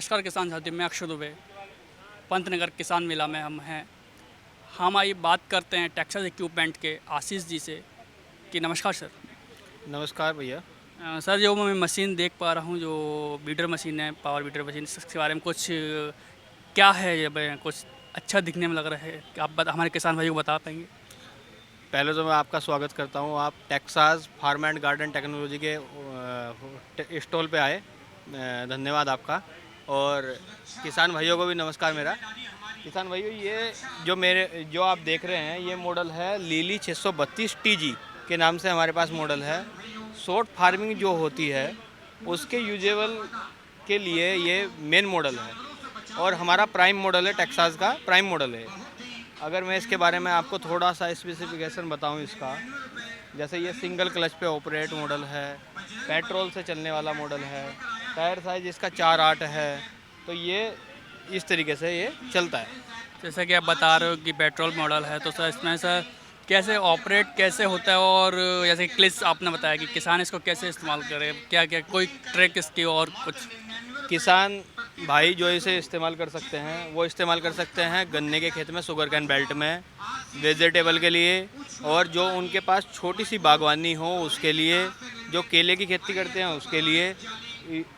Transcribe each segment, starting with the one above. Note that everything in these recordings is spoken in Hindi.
नमस्कार किसान साथियों, मैं अक्षय दुबे। पंतनगर किसान मेला में हम हैं। हम आइए बात करते हैं टेक्सास इक्विपमेंट के आशीष जी से कि नमस्कार सर। नमस्कार भैया। सर, जो मैं मशीन देख पा रहा हूँ, जो बीडर मशीन है, पावर बीडर मशीन, इसके बारे में कुछ क्या है, जब कुछ अच्छा दिखने में लग रहा है कि आप हमारे किसान भाइयों को बता पाएंगे? पहले तो मैं आपका स्वागत करता हूँ। आप Texas farm and garden technology के स्टॉल पे आए, धन्यवाद आपका। और किसान भाइयों को भी नमस्कार मेरा। किसान भाइयों, ये जो आप देख रहे हैं, ये मॉडल है लीली 632 TG के नाम से हमारे पास मॉडल है। शॉर्ट फार्मिंग जो होती है उसके यूजेबल के लिए ये मेन मॉडल है और हमारा प्राइम मॉडल है, टेक्सास का प्राइम मॉडल है। अगर मैं इसके बारे में आपको थोड़ा सा स्पेसिफिकेशन बताऊं इसका, जैसे ये सिंगल क्लच पे ऑपरेट मॉडल है, पेट्रोल से चलने वाला मॉडल है, टायर साइज इसका 4/8 है, तो ये इस तरीके से ये चलता है। जैसा कि आप बता रहे हो कि पेट्रोल मॉडल है, तो सर इसमें सर कैसे ऑपरेट कैसे होता है, और जैसे क्लिच आपने बताया कि किसान इसको कैसे इस्तेमाल करे, क्या क्या कोई ट्रिक इसकी और कुछ? किसान भाई जो इसे इस्तेमाल कर सकते हैं वो इस्तेमाल कर सकते हैं गन्ने के खेत में, शुगर कैन बेल्ट में, वेजिटेबल के लिए, और जो उनके पास छोटी सी बागवानी हो उसके लिए, जो केले की खेती करते हैं उसके लिए।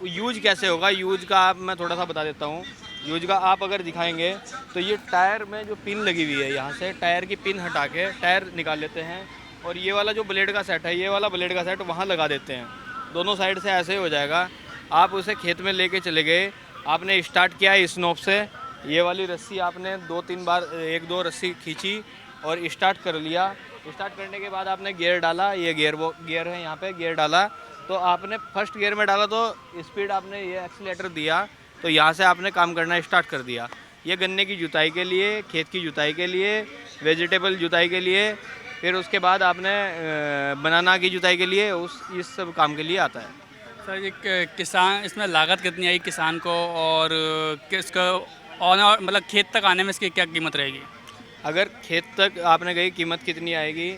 यूज कैसे होगा, यूज का आप मैं थोड़ा सा बता देता हूँ। यूज का आप अगर दिखाएंगे तो ये टायर में जो पिन लगी हुई है, यहाँ से टायर की पिन हटा के टायर निकाल लेते हैं, और ये वाला जो ब्लेड का सेट है, ये वाला ब्लेड का सेट वहाँ लगा देते हैं। दोनों साइड से ऐसे ही हो जाएगा। आप उसे खेत में लेके चले गए, आपने स्टार्ट किया इस नोब से, ये वाली रस्सी आपने 2-3 बार 1-2 रस्सी खींची और स्टार्ट कर लिया। स्टार्ट करने के बाद आपने गियर डाला, ये गियर है, यहाँ पे गियर डाला, तो आपने फर्स्ट गियर में डाला तो स्पीड आपने ये एक्सीलेटर दिया, तो यहाँ से आपने काम करना स्टार्ट कर दिया। ये गन्ने की जुताई के लिए, खेत की जुताई के लिए, वेजिटेबल जुताई के लिए, फिर उसके बाद आपने बनाना की जुताई के लिए, इस सब काम के लिए आता है। सर, ये किसान, इसमें लागत कितनी आई किसान को, और किसको और मतलब खेत तक आने में इसकी क्या कीमत रहेगी? अगर खेत तक आपने गई, कीमत कितनी आएगी?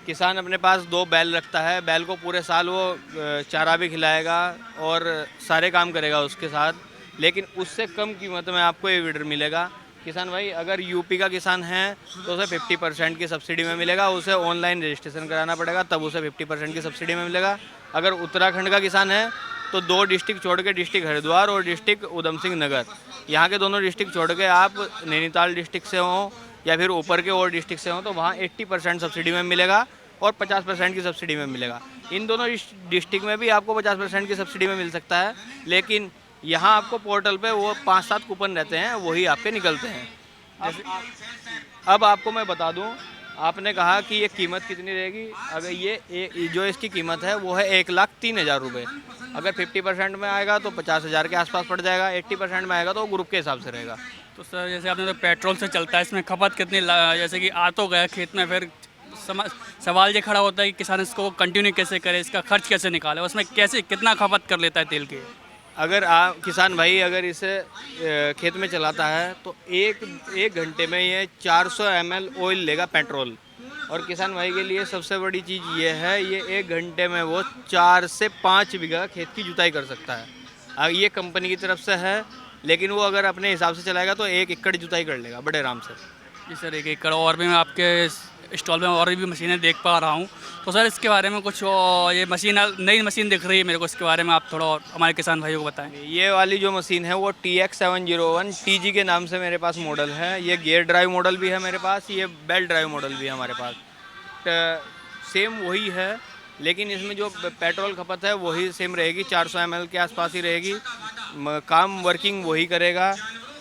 किसान अपने पास 2 बैल रखता है, बैल को पूरे साल वो चारा भी खिलाएगा और सारे काम करेगा उसके साथ, लेकिन उससे कम कीमत में आपको ये वीडर मिलेगा। किसान भाई अगर यूपी का किसान है तो उसे 50% की सब्सिडी में मिलेगा, उसे ऑनलाइन रजिस्ट्रेशन कराना पड़ेगा, तब उसे 50% की सब्सिडी में मिलेगा। अगर उत्तराखंड का किसान है तो 2 डिस्ट्रिक्ट छोड़ के, डिस्ट्रिक्ट हरिद्वार और डिस्ट्रिक्ट उधम सिंह नगर, यहाँ के दोनों डिस्ट्रिक्ट छोड़ के आप नैनीताल डिस्ट्रिक्ट से हों या फिर ऊपर के और डिस्ट्रिक्ट से हों, तो वहाँ 80% सब्सिडी में मिलेगा और 50% की सब्सिडी में मिलेगा। इन दोनों डिस्ट्रिक्ट में भी आपको 50% की सब्सिडी में मिल सकता है, लेकिन यहाँ आपको पोर्टल पे वो 5-7 कूपन रहते हैं, वही आपके निकलते हैं। अब आपको मैं बता दूं, आपने कहा कि ये कीमत कितनी रहेगी। अगर ये जो इसकी कीमत है वो है 1,03,000 रुपये। अगर 50% में आएगा तो 50,000 के आसपास पड़ जाएगा, 80% में आएगा तो ग्रुप के हिसाब से रहेगा। तो सर, जैसे आपने तो पेट्रोल से चलता है, इसमें खपत कितनी जैसे कि आ तो गया खेत में, फिर सवाल ये खड़ा होता है कि किसान इसको कंटिन्यू कैसे करे, इसका खर्च कैसे निकाले, उसमें कैसे कितना खपत कर लेता है तेल के? अगर किसान भाई अगर इसे खेत में चलाता है तो एक घंटे में ये 400 ml ऑयल लेगा, पेट्रोल। और किसान भाई के लिए सबसे बड़ी चीज़ ये है, ये 1 घंटे में वो 4 से 5 बीघा खेत की जुताई कर सकता है। ये कंपनी की तरफ से है, लेकिन वो अगर अपने हिसाब से चलाएगा तो 1 एकड़ जुताई कर लेगा बड़े आराम से। जी सर, 1 एकड़। और भी मैं आपके स्टॉल में और भी मशीनें देख पा रहा हूँ, तो सर इसके बारे में कुछ, ये मशीन नई मशीन दिख रही है मेरे को, इसके बारे में आप थोड़ा और हमारे किसान भाइयों को बताएं। ये वाली जो मशीन है वो TX701 TG के नाम से मेरे पास मॉडल है। ये गियर ड्राइव मॉडल भी है मेरे पास, ये बेल्ट ड्राइव मॉडल भी है हमारे पास। सेम वही है, लेकिन इसमें जो पेट्रोल खपत है वही सेम रहेगी, 400 ml के आसपास ही रहेगी। काम वर्किंग वही करेगा।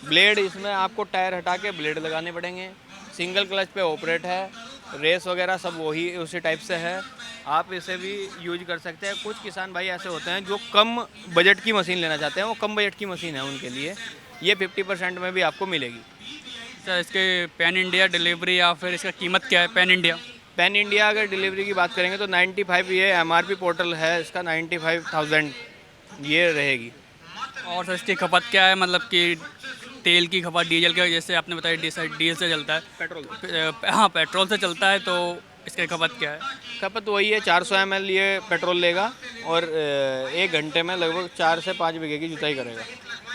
ब्लेड इसमें आपको टायर हटा के ब्लेड लगाने पड़ेंगे। सिंगल क्लच पे ऑपरेट है, रेस वगैरह सब वही उसी टाइप से है। आप इसे भी यूज कर सकते हैं। कुछ किसान भाई ऐसे होते हैं जो कम बजट की मशीन लेना चाहते हैं, वो कम बजट की मशीन है उनके लिए, ये 50% में भी आपको मिलेगी। सर, इसके पैन इंडिया डिलीवरी या फिर इसका कीमत क्या है पैन इंडिया? पैन इंडिया अगर डिलीवरी की बात करेंगे तो 95, ये MRP पोर्टल है इसका, 95,000 ये रहेगी। और सर इसकी खपत क्या है, मतलब कि तेल की खपत, डीजल का, जैसे आपने बताया डीजल से चलता है, पेट्रोल हाँ पेट्रोल से चलता है, तो इसकी खपत क्या है? खपत वही है, 400 ml ये पेट्रोल लेगा और 1 घंटे में लगभग 4 से 5 बीघे की जुताई करेगा।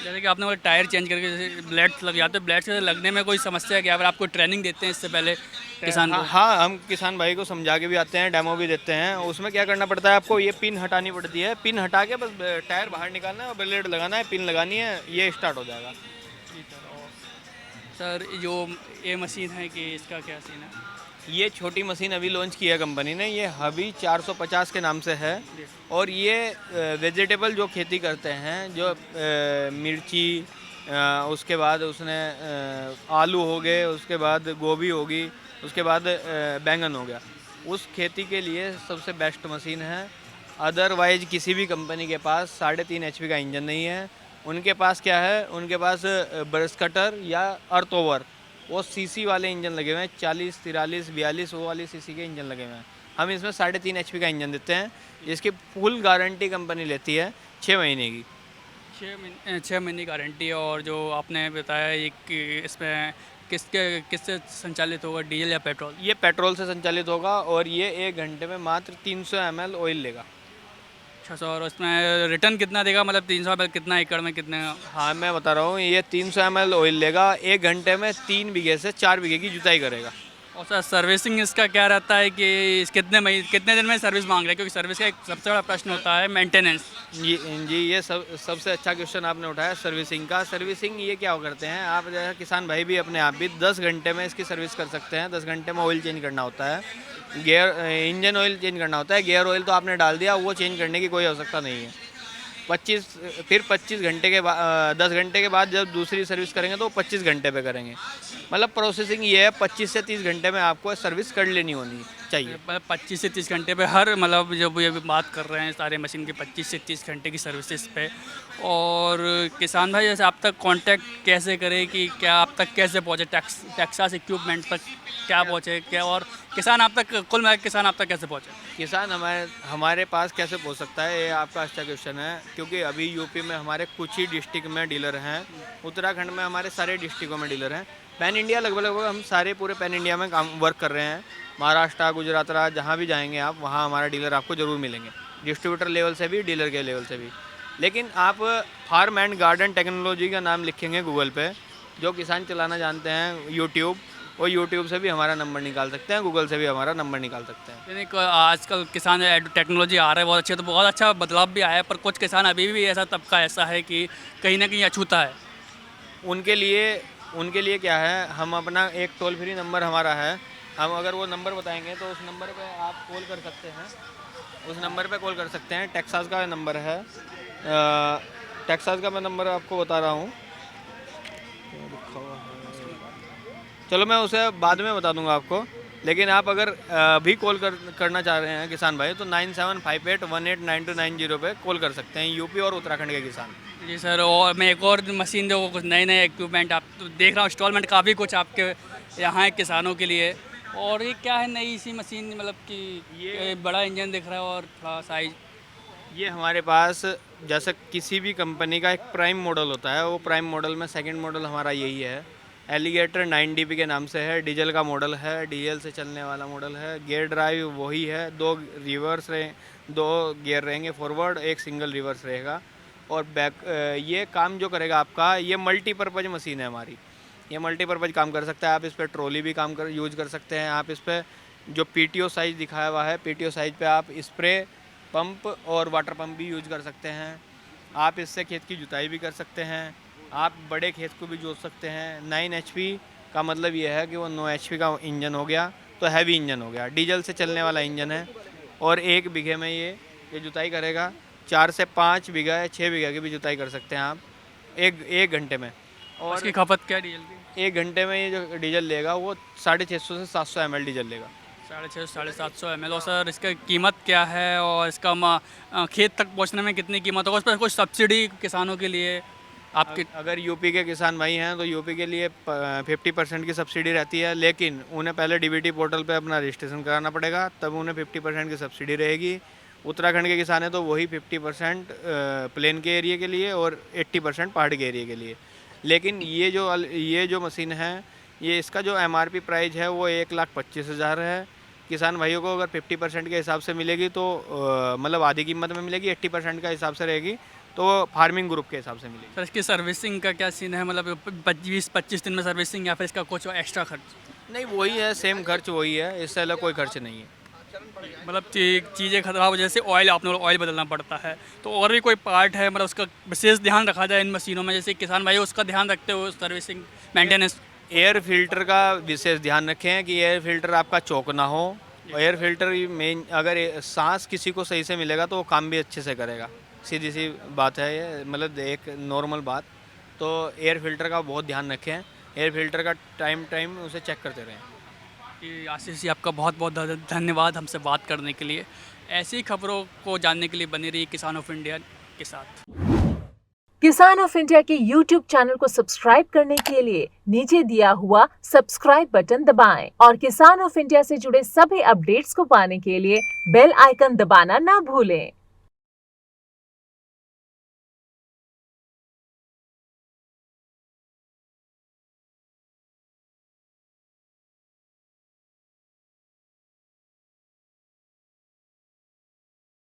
जैसे कि आपने वो टायर चेंज करके जैसे ब्लेड्स लग जाते हैं, ब्लेड्स से लगने में कोई समस्या है क्या? अगर आपको ट्रेनिंग देते हैं इससे पहले किसान हाँ को? हाँ, हम किसान भाई को समझा के भी आते हैं, डेमो भी देते हैं। उसमें क्या करना पड़ता है आपको, ये पिन हटानी पड़ती है, पिन हटा के बस टायर बाहर निकालना है और ब्लेड लगाना है, पिन लगानी है, ये स्टार्ट हो जाएगा। सर जो ये मशीन है कि इसका क्या सीन है? ये छोटी मशीन अभी लॉन्च की है कंपनी ने, ये हबी 450 के नाम से है। और ये वेजिटेबल जो खेती करते हैं, जो मिर्ची, उसके बाद उसने आलू हो गए, उसके बाद गोभी होगी, उसके बाद बैंगन हो गया, उस खेती के लिए सबसे बेस्ट मशीन है। अदरवाइज किसी भी कंपनी के पास 3.5 HP का इंजन नहीं है। उनके पास क्या है, उनके पास ब्रश कटर या अर्थ ओवर, वो सीसी वाले इंजन लगे हुए हैं, 40, 43, 42 वो वाली सीसी के इंजन लगे हुए हैं। हम इसमें 3.5 HP का इंजन देते हैं, जिसकी फुल गारंटी कंपनी लेती है 6 महीने की। 6 महीने गारंटी है। और जो आपने बताया एक इसमें किससे संचालित होगा, डीजल या पेट्रोल? ये पेट्रोल से संचालित होगा और ये 1 घंटे में मात्र 300 ml ऑयल लेगा। अच्छा सर, और उसमें रिटर्न कितना देगा, मतलब 300 रुपये कितना एकड़ में कितने? हाँ, मैं बता रहा हूँ, ये 300 ml ऑयल लेगा, 1 घंटे में 3 बीघे से 4 बीघे की जुताई करेगा। और सर सर्विसिंग इसका क्या रहता है कि कितने दिन में सर्विस मांग रहे हैं? क्योंकि सर्विस का एक सबसे बड़ा प्रश्न होता है मेंटेनेंस। जी जी, ये सबसे अच्छा क्वेश्चन आपने उठाया सर्विसिंग का। सर्विसिंग ये क्या करते हैं, आप जैसा किसान भाई भी अपने आप भी 10 घंटे में इसकी सर्विस कर सकते हैं। 10 घंटे में ऑयल चेंज करना होता है, इंजन ऑयल चेंज करना होता है, गियर ऑयल तो आपने डाल दिया, वो चेंज करने की कोई आवश्यकता नहीं है। 25 घंटे के बाद, 10 घंटे के बाद जब दूसरी सर्विस करेंगे तो 25 घंटे पे करेंगे। मतलब प्रोसेसिंग ये है, 25 से 30 घंटे में आपको सर्विस कर लेनी होनी चाहिए। 25 से 30 घंटे पे हर, मतलब जब ये बात कर रहे हैं सारे मशीन की 25 से 30 घंटे की सर्विसेज पे। और किसान भाई जैसे आप तक कांटेक्ट कैसे करें, कि क्या आप तक कैसे पहुँचे, टेक्सास इक्विपमेंट तक क्या पहुँचे क्या? और किसान आप तक, कुल मिलाकर किसान आप तक कैसे पहुँचे? किसान हमारे पास कैसे पहुंच सकता है, ये आपका अच्छा क्वेश्चन है। क्योंकि अभी यूपी में हमारे कुछ ही डिस्ट्रिक्ट में डीलर हैं, उत्तराखंड में हमारे सारे डिस्ट्रिक्टों में डीलर हैं। पैन इंडिया लगभग हम सारे पूरे पैन इंडिया में काम वर्क कर रहे हैं। महाराष्ट्र, गुजरात, जहाँ भी जाएंगे आप, वहाँ हमारा डीलर आपको ज़रूर मिलेंगे, डिस्ट्रीब्यूटर लेवल से भी, डीलर के लेवल से भी। लेकिन आप फार्म एंड गार्डन टेक्नोलॉजी का नाम लिखेंगे गूगल पे, जो किसान चलाना जानते हैं यूट्यूब, और यूट्यूब से भी हमारा नंबर निकाल सकते हैं, गूगल से भी हमारा नंबर निकाल सकते हैं। यानी आजकल किसान टेक्नोलॉजी आ रहा है बहुत अच्छे, तो बहुत अच्छा बदलाव भी आया है, पर कुछ किसान अभी भी ऐसा तबका ऐसा है कि कहीं ना कहीं अछूता है। उनके लिए क्या है, हम अपना एक टोल फ्री नंबर हमारा है, हम अगर वो नंबर बताएंगे तो उस नंबर पे आप कॉल कर सकते हैं, उस नंबर पे कॉल कर सकते हैं। टेक्सास का नंबर है, टेक्सास का मैं नंबर आपको बता रहा हूँ, चलो मैं उसे बाद में बता दूंगा आपको। लेकिन आप अगर अभी कॉल करना चाह रहे हैं किसान भाई, तो 9758189290 पे कॉल कर सकते हैं, यूपी और उत्तराखंड के किसान। जी सर, और मैं एक और मशीन जो कुछ नए नए इक्विपमेंट आप तो देख रहा हूँ, इंस्टॉलमेंट काफ़ी कुछ आपके यहाँ है किसानों के लिए। और ये क्या है, नई सी मशीन, मतलब कि ये बड़ा इंजन दिख रहा है और थोड़ा साइज? ये हमारे पास जैसे किसी भी कंपनी का एक प्राइम मॉडल होता है, वो प्राइम मॉडल में सेकंड मॉडल हमारा यही है। एलिगेटर 9DP के नाम से है, डीजल का मॉडल है, डीजल से चलने वाला मॉडल है। गियर ड्राइव वही है, 2 गियर रहेंगे फॉरवर्ड, 1 सिंगल रिवर्स रहेगा। और बैक, ये काम जो करेगा आपका, ये मल्टीपर्पज़ मशीन है हमारी, ये मल्टीपर्पज़ काम कर सकता है। आप इस पर ट्रॉली भी यूज कर सकते हैं। आप इस पर जो PTO साइज़ दिखाया हुआ है, PTO साइज़ पे आप स्प्रे पंप और वाटर पंप भी यूज कर सकते हैं। आप इससे खेत की जुताई भी कर सकते हैं, आप बड़े खेत को भी जोत सकते हैं। 9 HP का मतलब ये है कि वो 9 HP का इंजन हो गया, तो हैवी इंजन हो गया, डीजल से चलने वाला इंजन है। और 1 बीघे में ये जुताई करेगा। 4 से 5 बीघा या 6 बीघा की भी जुताई कर सकते हैं आप एक घंटे में। और उसकी खपत क्या है डीजल की? 1 घंटे में ये जो डीजल लेगा वो 650 से 700 ml डीजल लेगा। 650 750 ml। और सर इसका कीमत क्या है, और इसका खेत तक पहुंचने में कितनी कीमत होगा? उस पर कुछ सब्सिडी किसानों के लिए आपके? अगर यूपी के किसान भाई हैं तो यूपी के लिए 50% की सब्सिडी रहती है, लेकिन उन्हें पहले DBT पोर्टल पे अपना रजिस्ट्रेशन कराना पड़ेगा, तब उन्हें 50% की सब्सिडी रहेगी। उत्तराखंड के किसान हैं तो वही 50% प्लेन के एरिया के लिए और 80% पहाड़ के एरिया के लिए। लेकिन ये जो मशीन है, ये इसका जो MRP प्राइस है वो 1,25,000 है। किसान भाइयों को अगर 50% के हिसाब से मिलेगी तो मतलब आधी कीमत में मिलेगी, 80% का हिसाब से रहेगी तो फार्मिंग ग्रुप के हिसाब से मिलेगी। सर इसकी सर्विसिंग का क्या सीन है, मतलब 20-25 दिन में सर्विसिंग या फिर इसका कुछ एक्स्ट्रा खर्च? नहीं, वही है, सेम खर्च वही है, इससे अलग कोई खर्च नहीं है। मतलब चीज़ें खराब हो जैसे ऑयल, आपने ऑयल बदलना पड़ता है, तो और भी कोई पार्ट है मतलब उसका विशेष ध्यान रखा जाए इन मशीनों में, जैसे किसान भाई उसका ध्यान रखते हो सर्विसिंग मेंटेनेंस? एयर फिल्टर का विशेष ध्यान रखें कि एयर फिल्टर आपका चौक ना हो। एयर फिल्टर मेन, अगर सांस किसी को सही से मिलेगा तो वो काम भी अच्छे से करेगा, सीधी सी बात है ये, मतलब एक नॉर्मल बात। तो एयर फिल्टर का बहुत ध्यान रखें, एयर फिल्टर का टाइम उसे चेक करते रहें। कि आशीष जी आपका बहुत बहुत धन्यवाद हमसे बात करने के लिए। ऐसी खबरों को जानने के लिए बने रहिए किसान ऑफ इंडिया के साथ। किसान ऑफ इंडिया के YouTube चैनल को सब्सक्राइब करने के लिए नीचे दिया हुआ सब्सक्राइब बटन दबाएं और किसान ऑफ इंडिया से जुड़े सभी अपडेट्स को पाने के लिए बेल आइकन दबाना ना भूलें।